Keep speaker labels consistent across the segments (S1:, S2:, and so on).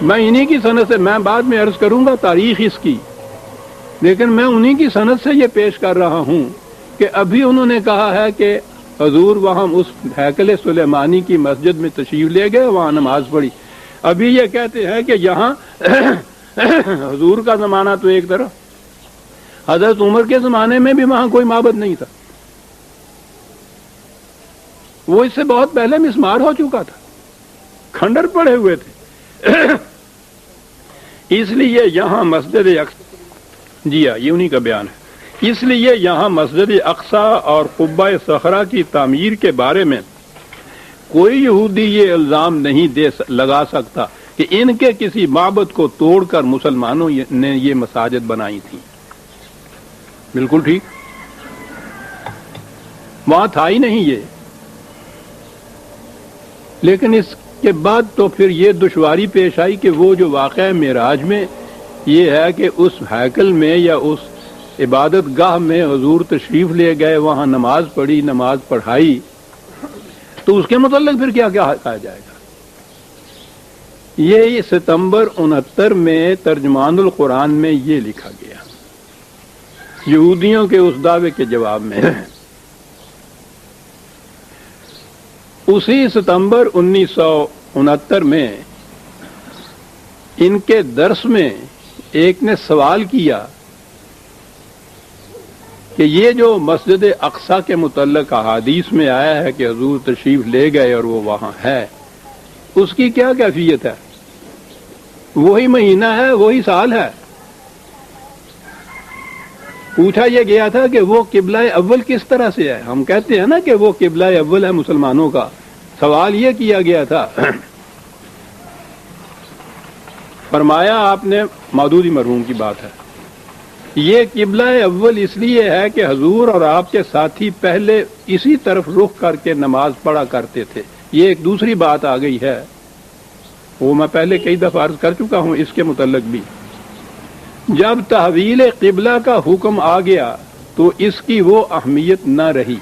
S1: میں انہی کی سند سے، میں بعد میں عرض کروں گا تاریخ اس کی، لیکن میں انہی کی سند سے یہ پیش کر رہا ہوں کہ ابھی انہوں نے کہا ہے کہ حضور وہاں اس ہیکل سلیمانی کی مسجد میں تشریف لے گئے، وہاں نماز پڑھی۔ ابھی یہ کہتے ہیں کہ یہاں حضور کا زمانہ تو ایک طرف، حضرت عمر کے زمانے میں بھی وہاں کوئی معبد نہیں تھا، وہ اس سے بہت پہلے مسمار ہو چکا تھا، کھنڈر پڑے ہوئے تھے۔ اس لیے یہاں مسجد اقصی، جی ہاں یہ انہی کا بیان ہے، اس لیے یہاں مسجد اقصی اور قبہ صخرہ کی تعمیر کے بارے میں کوئی یہودی یہ الزام نہیں لگا سکتا کہ ان کے کسی معبد کو توڑ کر مسلمانوں نے یہ مساجد بنائی تھی۔ بالکل ٹھیک، وہاں تھا ہی نہیں یہ۔ لیکن اس کے بعد تو پھر یہ دشواری پیش آئی کہ وہ جو واقعہ معراج میں یہ ہے کہ اس ہیکل میں یا اس عبادت گاہ میں حضور تشریف لے گئے، وہاں نماز پڑھی، نماز پڑھائی، تو اس کے متعلق پھر کیا کہا جائے گا؟ یہ ستمبر 69 میں ترجمان القرآن میں یہ لکھا گیا یہودیوں کے اس دعوے کے جواب میں۔ اسی ستمبر 1969 میں ان کے درس میں ایک نے سوال کیا کہ یہ جو مسجد اقصی کے متعلق احادیث میں آیا ہے کہ حضور تشریف لے گئے اور وہ وہاں ہے، اس کی کیا کیفیت ہے؟ وہی مہینہ ہے، وہی سال ہے؟ پوچھا یہ گیا تھا کہ وہ قبلہ اول کس طرح سے ہے؟ ہم کہتے ہیں نا کہ وہ قبلہ اول ہے مسلمانوں کا۔ سوال یہ کیا گیا تھا، فرمایا آپ نے، مودودی مرحوم کی بات ہے، یہ قبلہ اول اس لیے ہے کہ حضور اور آپ کے ساتھی پہلے اسی طرف رخ کر کے نماز پڑھا کرتے تھے۔ یہ ایک دوسری بات آ گئی ہے، وہ میں پہلے کئی دفعہ عرض کر چکا ہوں اس کے متعلق بھی۔ جب تحویل قبلہ کا حکم آ گیا تو اس کی وہ اہمیت نہ رہی،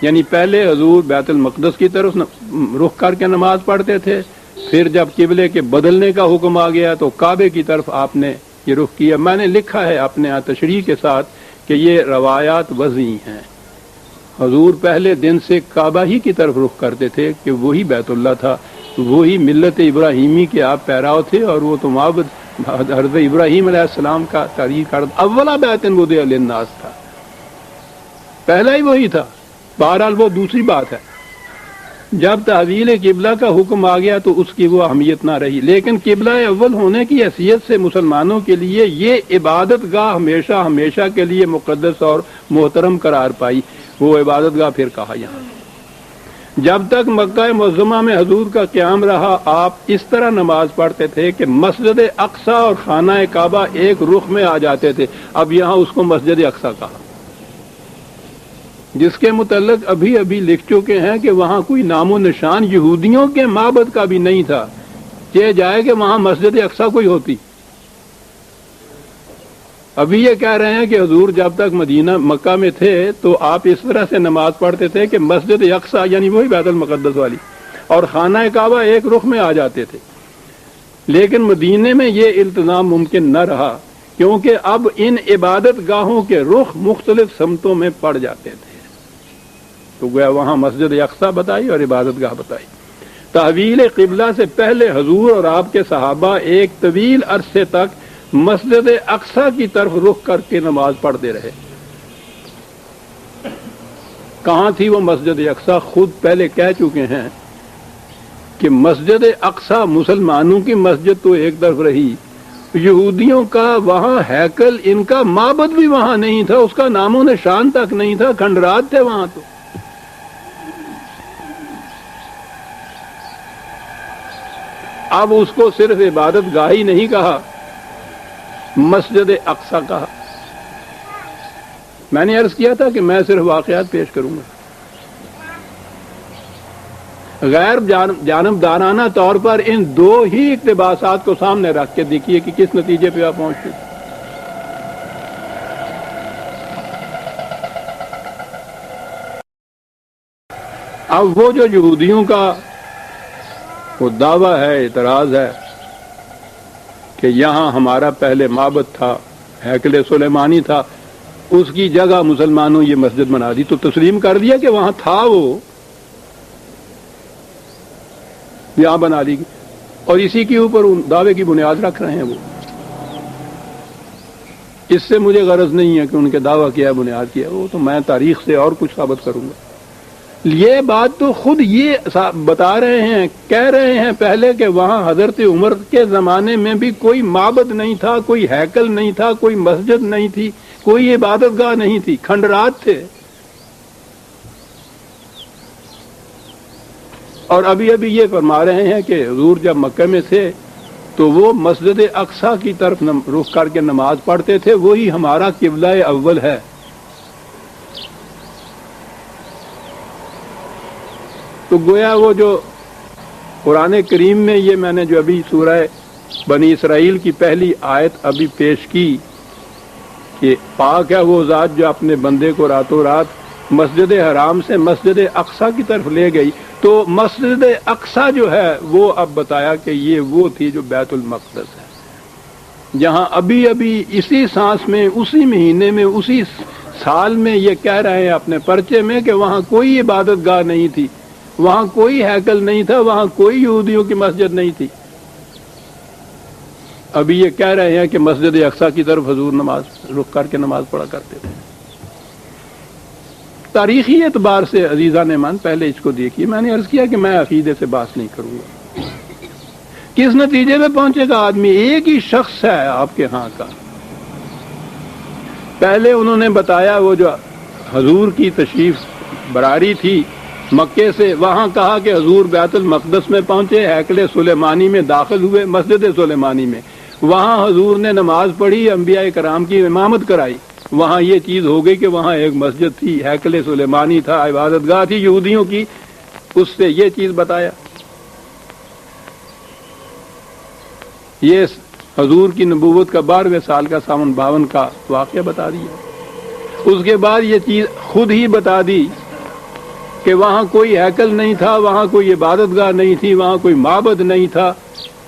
S1: یعنی پہلے حضور بیت المقدس کی طرف رخ کر کے نماز پڑھتے تھے، پھر جب قبلے کے بدلنے کا حکم آ گیا تو کعبے کی طرف آپ نے یہ رخ کیا۔ میں نے لکھا ہے اپنے یہاں تشریح کے ساتھ کہ یہ روایات وضعی ہیں۔ حضور پہلے دن سے کعبہ ہی کی طرف رخ کرتے تھے کہ وہی بیت اللہ تھا، وہی ملت ابراہیمی کے آپ پیراؤ تھے، اور وہ تو معبد حضرت ابراہیم علیہ السلام کا تحریر کردہ اولا بیت وضع للناس تھا، پہلا ہی وہی تھا۔ بہرحال وہ دوسری بات ہے، جب تحویل قبلہ کا حکم آ گیا تو اس کی وہ اہمیت نہ رہی، لیکن قبلہ اول ہونے کی حیثیت سے مسلمانوں کے لیے یہ عبادت گاہ ہمیشہ ہمیشہ کے لیے مقدس اور محترم قرار پائی۔ وہ عبادت گاہ پھر کہا یہاں، جب تک مکہ معظمہ میں حضور کا قیام رہا، آپ اس طرح نماز پڑھتے تھے کہ مسجد اقصی اور خانہ کعبہ ایک رخ میں آ جاتے تھے۔ اب یہاں اس کو مسجد اقصی کہا، جس کے متعلق ابھی ابھی لکھ چکے ہیں کہ وہاں کوئی نام و نشان یہودیوں کے معبد کا بھی نہیں تھا، چاہے جائے کہ وہاں مسجد اقصی کوئی ہوتی۔ ابھی یہ کہہ رہے ہیں کہ حضور جب تک مکہ میں تھے تو آپ اس طرح سے نماز پڑھتے تھے کہ مسجد اقصی یعنی وہی بیت المقدس والی اور خانہ کعبہ ایک رخ میں آ جاتے تھے، لیکن مدینے میں یہ التزام ممکن نہ رہا، کیونکہ اب ان عبادت گاہوں کے رخ مختلف سمتوں میں پڑ جاتے تھے، تو گویا وہاں مسجد اقصی بتائی اور عبادت گاہ بتائی۔ تحویل قبلہ سے پہلے حضور اور آپ کے صحابہ ایک طویل عرصے تک مسجد اقصی کی طرف رخ کر کے نماز پڑھتے رہے۔ کہاں تھی وہ مسجد اقصی؟ خود پہلے کہہ چکے ہیں کہ مسجد اقصی مسلمانوں کی مسجد تو ایک طرف رہی، یہودیوں کا وہاں ہیکل، ان کا معبد بھی وہاں نہیں تھا، اس کا نام و نشان تک نہیں تھا، کھنڈرات تھے وہاں۔ تو اب اس کو صرف عبادت گاہ ہی نہیں کہا، مسجد اقصی کہا۔ میں نے عرض کیا تھا کہ میں صرف واقعات پیش کروں گا، غیر جانبدارانہ طور پر ان دو ہی اقتباسات کو سامنے رکھ کے دیکھیے کہ کس نتیجے پہ آپ پہنچتے۔ اب وہ جو یہودیوں کا وہ دعویٰ ہے، اعتراض ہے کہ یہاں ہمارا پہلے معبد تھا، ہیکل سلیمانی تھا، اس کی جگہ مسلمانوں یہ مسجد بنا دی، تو تسلیم کر دیا کہ وہاں تھا، وہ یہاں بنا لی گئی، اور اسی کے اوپر دعوے کی بنیاد رکھ رہے ہیں وہ۔ اس سے مجھے غرض نہیں ہے کہ ان کے دعویٰ کیا بنیاد کیا، وہ تو میں تاریخ سے اور کچھ ثابت کروں گا۔ یہ بات تو خود یہ بتا رہے ہیں، کہہ رہے ہیں پہلے کہ وہاں حضرت عمر کے زمانے میں بھی کوئی معبد نہیں تھا، کوئی ہیکل نہیں تھا، کوئی مسجد نہیں تھی، کوئی عبادت گاہ نہیں تھی، کھنڈرات تھے۔ اور ابھی ابھی یہ فرما رہے ہیں کہ حضور جب مکہ میں تھے تو وہ مسجد اقصی کی طرف رخ کر کے نماز پڑھتے تھے، وہی ہمارا قبلہ اول ہے۔ تو گویا وہ جو قرآن کریم میں یہ میں نے جو ابھی سورہ بنی اسرائیل کی پہلی آیت ابھی پیش کی کہ پاک ہے وہ ذات جو اپنے بندے کو راتوں رات مسجد حرام سے مسجد اقصی کی طرف لے گئی، تو مسجد اقصی جو ہے وہ اب بتایا کہ یہ وہ تھی جو بیت المقدس ہے، جہاں ابھی ابھی اسی سانس میں، اسی مہینے میں، اسی سال میں یہ کہہ رہے ہیں اپنے پرچے میں کہ وہاں کوئی عبادت گاہ نہیں تھی، وہاں کوئی ہیکل نہیں تھا، وہاں کوئی یہودیوں کی مسجد نہیں تھی۔ ابھی یہ کہہ رہے ہیں کہ مسجد اقصی کی طرف حضور نماز رخ کر کے نماز پڑھا کرتے تھے۔ تاریخی اعتبار سے عزیزان من پہلے اس کو دیکھیے، میں نے عرض کیا کہ میں عقیدے سے بات نہیں کروں گا۔ کس نتیجے میں پہنچے گا آدمی؟ ایک ہی شخص ہے آپ کے ہاں کا۔ پہلے انہوں نے بتایا وہ جو حضور کی تشریف براری تھی مکے سے، وہاں کہا کہ حضور بیت المقدس میں پہنچے، ہیکل سلیمانی میں داخل ہوئے، مسجد سلیمانی میں، وہاں حضور نے نماز پڑھی، انبیاء کرام کی امامت کرائی، وہاں یہ چیز ہو گئی کہ وہاں ایک مسجد تھی، ہیکل سلیمانی تھا، عبادت گاہ تھی یہودیوں کی، اس سے یہ چیز بتایا۔ یہ حضور کی نبوت کا 12ویں سال کا ساون 52 کا واقعہ بتا دیا۔ اس کے بعد یہ چیز خود ہی بتا دی کہ وہاں کوئی ہیکل نہیں تھا، وہاں کوئی عبادت گاہ نہیں تھی، وہاں کوئی معبد نہیں تھا،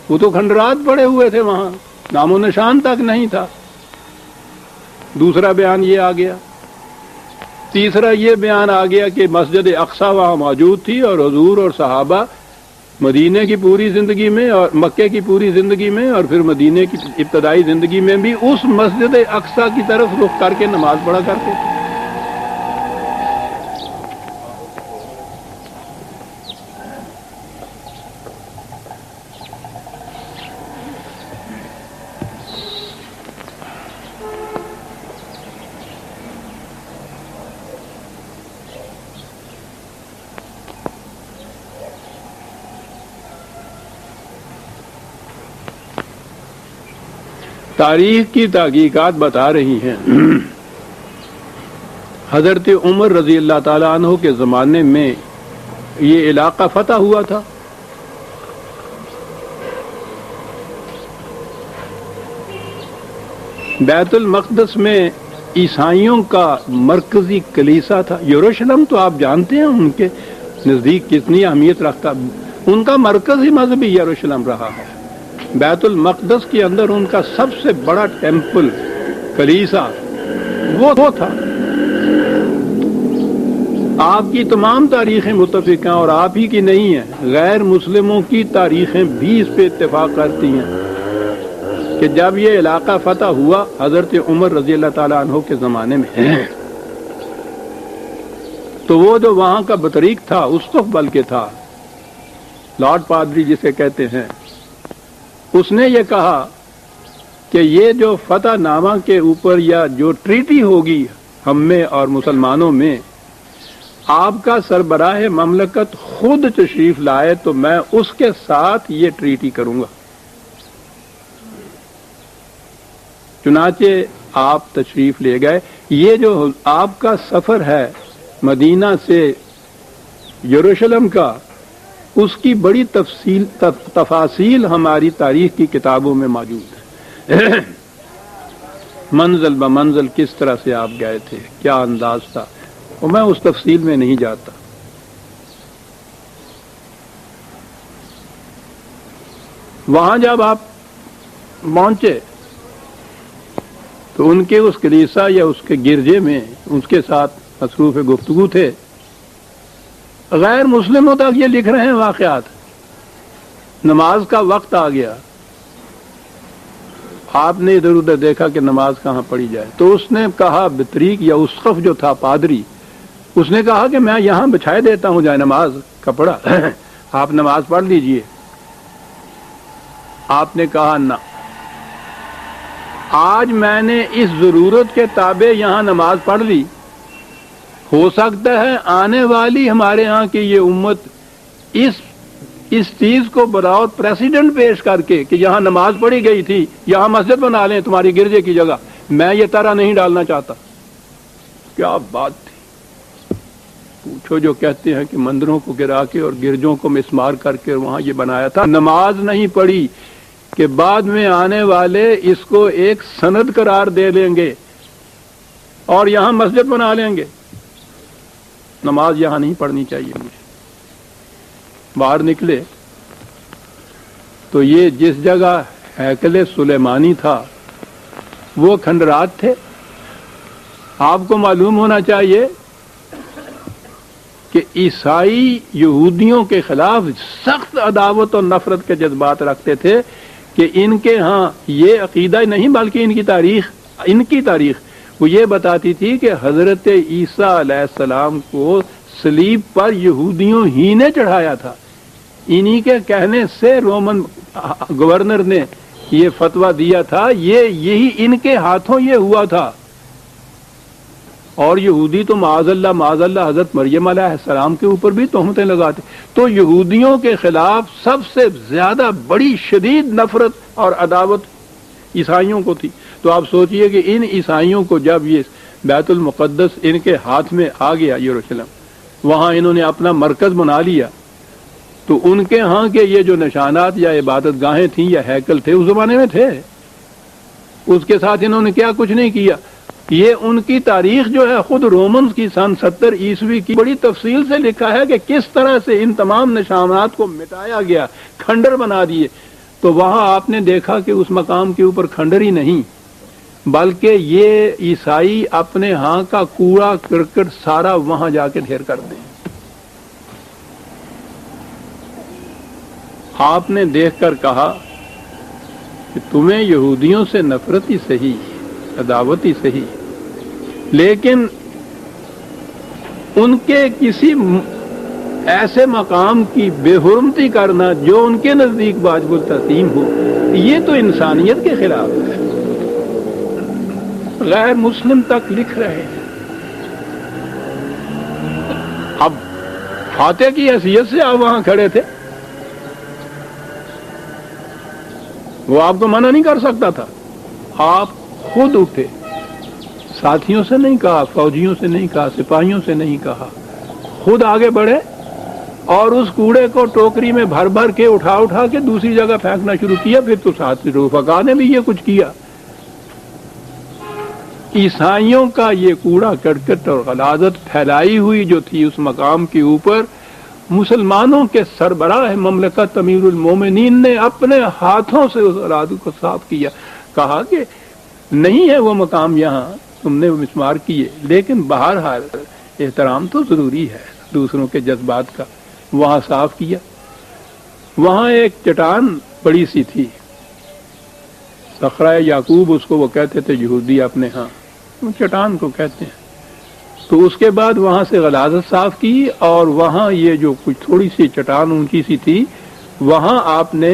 S1: وہ تو کھنڈرات پڑے ہوئے تھے، وہاں نام و نشان تک نہیں تھا۔ دوسرا بیان یہ آ گیا۔ تیسرا یہ بیان آ گیا کہ مسجد اقصی وہاں موجود تھی، اور حضور اور صحابہ مدینے کی پوری زندگی میں اور مکے کی پوری زندگی میں اور پھر مدینے کی ابتدائی زندگی میں بھی اس مسجد اقصی کی طرف رخ کر کے نماز پڑھا کرتے تھے۔ تاریخ کی تحقیقات بتا رہی ہیں حضرت عمر رضی اللہ تعالیٰ عنہ کے زمانے میں یہ علاقہ فتح ہوا تھا۔ بیت المقدس میں عیسائیوں کا مرکزی کلیسا تھا۔ یروشلم تو آپ جانتے ہیں ان کے نزدیک کتنی اہمیت رکھتا، ان کا مرکزی مذہبی یروشلم رہا ہے۔ بیت المقدس کے اندر ان کا سب سے بڑا ٹیمپل کلیسا وہ تھا۔ آپ کی تمام تاریخیں متفق ہیں، اور آپ ہی کی نہیں ہیں، غیر مسلموں کی تاریخیں بھی اس پہ اتفاق کرتی ہیں کہ جب یہ علاقہ فتح ہوا حضرت عمر رضی اللہ تعالیٰ عنہ کے زمانے میں، تو وہ جو وہاں کا بطریق تھا، اسقف بلکہ تھا، لارڈ پادری جسے کہتے ہیں، اس نے یہ کہا کہ یہ جو فتح نامہ کے اوپر یا جو ٹریٹی ہوگی ہم میں اور مسلمانوں میں، آپ کا سربراہ مملکت خود تشریف لائے تو میں اس کے ساتھ یہ ٹریٹی کروں گا۔ چنانچہ آپ تشریف لے گئے۔ یہ جو آپ کا سفر ہے مدینہ سے یروشلم کا، اس کی بڑی تفاصیل ہماری تاریخ کی کتابوں میں موجود ہے۔ منزل بمنزل کس طرح سے آپ گئے تھے، کیا انداز تھا، اور میں اس تفصیل میں نہیں جاتا۔ وہاں جب آپ پہنچے تو ان کے اس کلیسا یا اس کے گرجے میں اس کے ساتھ مصروف گفتگو تھے. غیر مسلموں تک یہ لکھ رہے ہیں واقعات. نماز کا وقت آ گیا, آپ نے ادھر ادھر دیکھا کہ نماز کہاں پڑھی جائے, تو اس نے کہا بطریق یا اسقف جو تھا پادری, اس نے کہا کہ میں یہاں بچھائے دیتا ہوں جائے نماز کپڑا, آپ نماز پڑھ لیجئے. آپ نے کہا نہ, آج میں نے اس ضرورت کے تابع یہاں نماز پڑھ لی, ہو سکتا ہے آنے والی ہمارے ہاں کی یہ امت اس چیز کو بطور پریسیڈنٹ پیش کر کے کہ یہاں نماز پڑھی گئی تھی یہاں مسجد بنا لیں تمہاری گرجے کی جگہ, میں یہ طرح نہیں ڈالنا چاہتا. کیا بات تھی, پوچھو جو کہتے ہیں کہ مندروں کو گرا کے اور گرجوں کو مسمار کر کے وہاں یہ بنایا تھا. نماز نہیں پڑھی کہ بعد میں آنے والے اس کو ایک سند قرار دے لیں گے اور یہاں مسجد بنا لیں گے. نماز یہاں نہیں پڑھنی چاہیے. مجھے باہر نکلے تو یہ جس جگہ ہیکل سلیمانی تھا وہ کھنڈرات تھے. آپ کو معلوم ہونا چاہیے کہ عیسائی یہودیوں کے خلاف سخت عداوت اور نفرت کے جذبات رکھتے تھے کہ ان کے ہاں یہ عقیدہ نہیں بلکہ ان کی تاریخ وہ یہ بتاتی تھی کہ حضرت عیسیٰ علیہ السلام کو صلیب پر یہودیوں ہی نے چڑھایا تھا. انہی کے کہنے سے رومن گورنر نے یہ فتویٰ دیا تھا, یہی ان کے ہاتھوں یہ ہوا تھا. اور یہودی تو معاذ اللہ حضرت مریم علیہ السلام کے اوپر بھی تہمتیں لگاتے. تو یہودیوں کے خلاف سب سے زیادہ بڑی شدید نفرت اور عداوت عیسائیوں کو تھی. تو آپ سوچئے کہ ان عیسائیوں کو جب یہ بیت المقدس ان کے ہاتھ میں آ گیا یروشلم, وہاں انہوں نے اپنا مرکز بنا لیا, تو ان کے ہاں کے یہ جو نشانات یا عبادت گاہیں تھیں یا ہیکل تھے اس زمانے میں تھے. اس کے ساتھ انہوں نے کیا کچھ نہیں کیا. یہ ان کی تاریخ جو ہے خود رومنز کی سن 70 عیسوی کی بڑی تفصیل سے لکھا ہے کہ کس طرح سے ان تمام نشانات کو مٹایا گیا, کھنڈر بنا دیے. تو وہاں آپ نے دیکھا کہ اس مقام کے اوپر کھنڈر ہی نہیں بلکہ یہ عیسائی اپنے ہاں کا کوڑا کرکٹ سارا وہاں جا کے ڈھیر کر دیں. آپ نے دیکھ کر کہا کہ تمہیں یہودیوں سے نفرت ہی صحیح, عداوت ہی صحیح, لیکن ان کے کسی ایسے مقام کی بے حرمتی کرنا جو ان کے نزدیک واجب التسلیم ہو, یہ تو انسانیت کے خلاف ہے. غیر مسلم تک لکھ رہے ہیں. اب فاتح کی حیثیت سے آپ وہاں کھڑے تھے, وہ آپ کو منع نہیں کر سکتا تھا. آپ خود اٹھے, ساتھیوں سے نہیں کہا, فوجیوں سے نہیں کہا, سپاہیوں سے نہیں کہا, خود آگے بڑھے اور اس کوڑے کو ٹوکری میں بھر بھر کے اٹھا کے دوسری جگہ پھینکنا شروع کیا. پھر تو ساتھ رفقا نے بھی یہ کچھ کیا. عیسائیوں کا یہ کوڑا کرکٹ اور غلاظت پھیلائی ہوئی جو تھی اس مقام کے اوپر, مسلمانوں کے سربراہ مملکت امیر المومنین نے اپنے ہاتھوں سے اس غلاظت کو صاف کیا. کہا کہ نہیں ہے وہ مقام یہاں, تم نے مسمار کیے, لیکن بہرحال احترام تو ضروری ہے دوسروں کے جذبات کا. وہاں صاف کیا. وہاں ایک چٹان بڑی سی تھی, صخرہ یعقوب اس کو وہ کہتے تھے یہودی اپنے ہاں, چٹان کو کہتے ہیں. تو اس کے بعد وہاں سے غلاظت صاف کی اور وہاں یہ جو کچھ تھوڑی سی چٹان اونچی سی تھی وہاں آپ نے